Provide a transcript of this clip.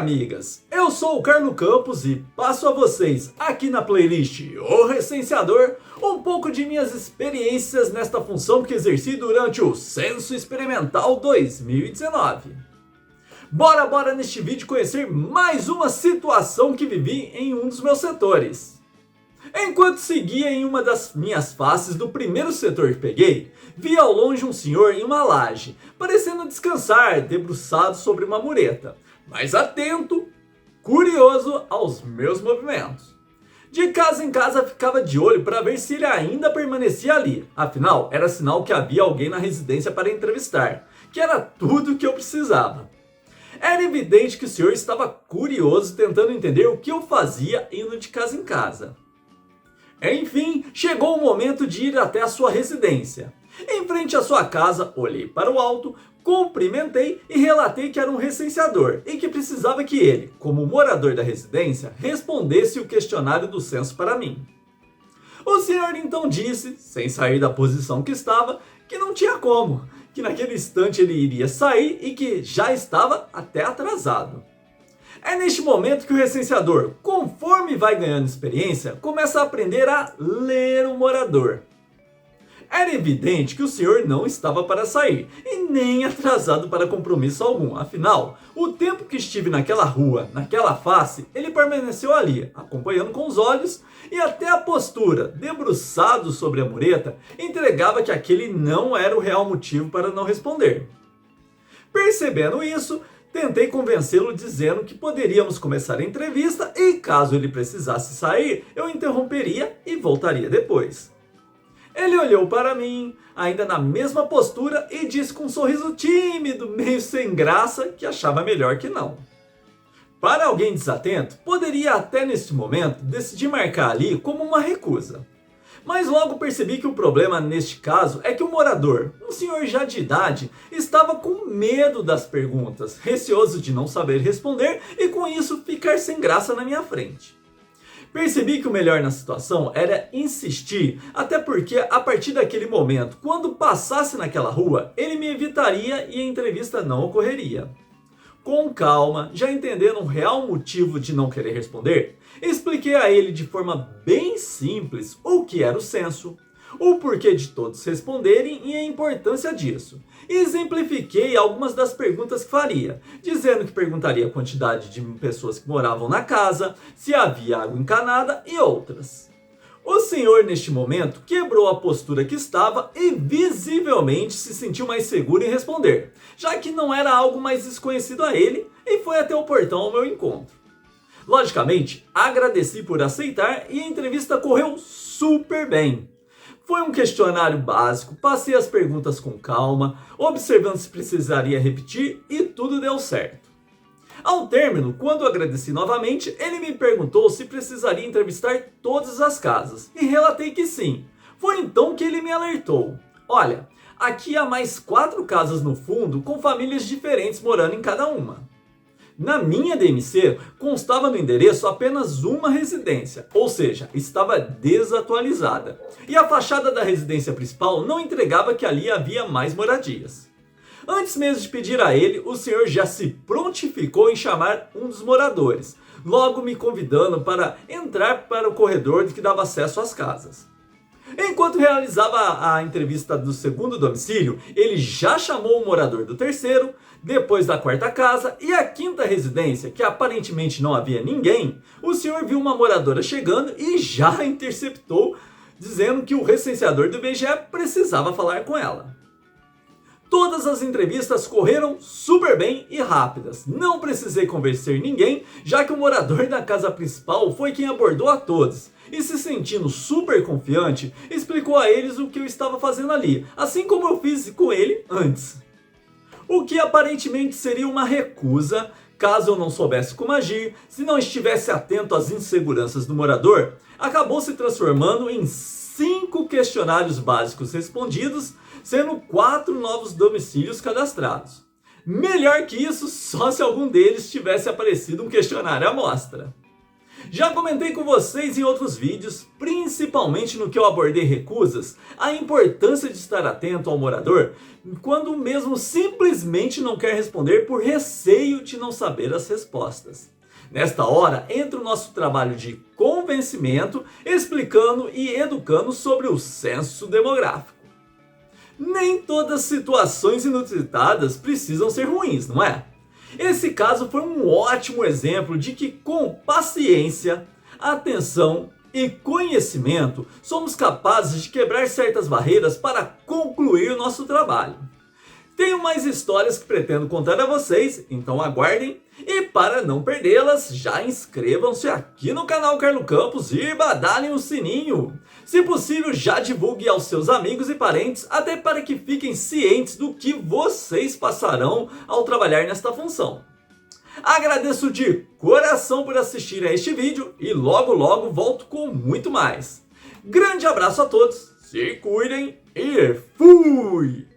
amigas, eu sou o Carlo Campos e passo a vocês, aqui na playlist O Recenseador, um pouco de minhas experiências nesta função que exerci durante o Censo Experimental 2019. Bora neste vídeo conhecer mais uma situação que vivi em um dos meus setores. Enquanto seguia em uma das minhas faces do primeiro setor que peguei, vi ao longe um senhor em uma laje, parecendo descansar, debruçado sobre uma mureta, mas atento, curioso aos meus movimentos. De casa em casa ficava de olho para ver se ele ainda permanecia ali, afinal era sinal que havia alguém na residência para entrevistar, que era tudo o que eu precisava. Era evidente que o senhor estava curioso, tentando entender o que eu fazia indo de casa em casa. Enfim, chegou o momento de ir até a sua residência. Em frente à sua casa, olhei para o alto, cumprimentei e relatei que era um recenseador e que precisava que ele, como morador da residência, respondesse o questionário do censo para mim. O senhor então disse, sem sair da posição que estava, que não tinha como, que naquele instante ele iria sair e que já estava até atrasado. É neste momento que o recenseador, conforme vai ganhando experiência, começa a aprender a ler o morador. Era evidente que o senhor não estava para sair e nem atrasado para compromisso algum. Afinal, o tempo que estive naquela rua, naquela face, ele permaneceu ali, acompanhando com os olhos, e até a postura, debruçado sobre a mureta, entregava que aquele não era o real motivo para não responder. Percebendo isso, tentei convencê-lo dizendo que poderíamos começar a entrevista e, caso ele precisasse sair, eu interromperia e voltaria depois. Ele olhou para mim, ainda na mesma postura, e disse com um sorriso tímido, meio sem graça, que achava melhor que não. Para alguém desatento, poderia até neste momento decidir marcar ali como uma recusa. Mas logo percebi que o problema neste caso é que o morador, um senhor já de idade, estava com medo das perguntas, receoso de não saber responder e com isso ficar sem graça na minha frente. Percebi que o melhor na situação era insistir, até porque a partir daquele momento, quando passasse naquela rua, ele me evitaria e a entrevista não ocorreria. Com calma, já entendendo o real motivo de não querer responder, expliquei a ele de forma bem simples o que era o censo, o porquê de todos responderem e a importância disso. E exemplifiquei algumas das perguntas que faria, dizendo que perguntaria a quantidade de pessoas que moravam na casa, se havia água encanada e outras. O senhor, neste momento, quebrou a postura que estava e visivelmente se sentiu mais seguro em responder, já que não era algo mais desconhecido a ele, e foi até o portão ao meu encontro. Logicamente, agradeci por aceitar e a entrevista correu super bem. Foi um questionário básico, passei as perguntas com calma, observando se precisaria repetir e tudo deu certo. Ao término, quando agradeci novamente, ele me perguntou se precisaria entrevistar todas as casas e relatei que sim. Foi então que ele me alertou. Olha, aqui há mais 4 casas no fundo com famílias diferentes morando em cada uma. Na minha DMC, constava no endereço apenas uma residência, ou seja, estava desatualizada. E a fachada da residência principal não entregava que ali havia mais moradias. Antes mesmo de pedir a ele, o senhor já se prontificou em chamar um dos moradores, logo me convidando para entrar para o corredor que dava acesso às casas. Enquanto realizava a entrevista do segundo domicílio, ele já chamou o morador do terceiro, depois da quarta casa e a quinta residência, que aparentemente não havia ninguém. O senhor viu uma moradora chegando e já interceptou, dizendo que o recenseador do IBGE precisava falar com ela. Todas as entrevistas correram super bem e rápidas. Não precisei convencer ninguém, já que o morador da casa principal foi quem abordou a todos. E se sentindo super confiante, explicou a eles o que eu estava fazendo ali, assim como eu fiz com ele antes. O que aparentemente seria uma recusa, caso eu não soubesse como agir, se não estivesse atento às inseguranças do morador, acabou se transformando em 5 questionários básicos respondidos, sendo 4 novos domicílios cadastrados. Melhor que isso, só se algum deles tivesse aparecido um questionário à mostra. Já comentei com vocês em outros vídeos, principalmente no que eu abordei recusas, a importância de estar atento ao morador quando o mesmo simplesmente não quer responder por receio de não saber as respostas. Nesta hora entra o nosso trabalho de convencimento, explicando e educando sobre o censo demográfico. Nem todas as situações inusitadas precisam ser ruins, não é? Esse caso foi um ótimo exemplo de que com paciência, atenção e conhecimento somos capazes de quebrar certas barreiras para concluir o nosso trabalho. Tenho mais histórias que pretendo contar a vocês, então aguardem. E para não perdê-las, já inscrevam-se aqui no canal Carlo Campos e badalhem o sininho. Se possível, já divulgue aos seus amigos e parentes, até para que fiquem cientes do que vocês passarão ao trabalhar nesta função. Agradeço de coração por assistir a este vídeo e logo volto com muito mais. Grande abraço a todos, se cuidem e fui!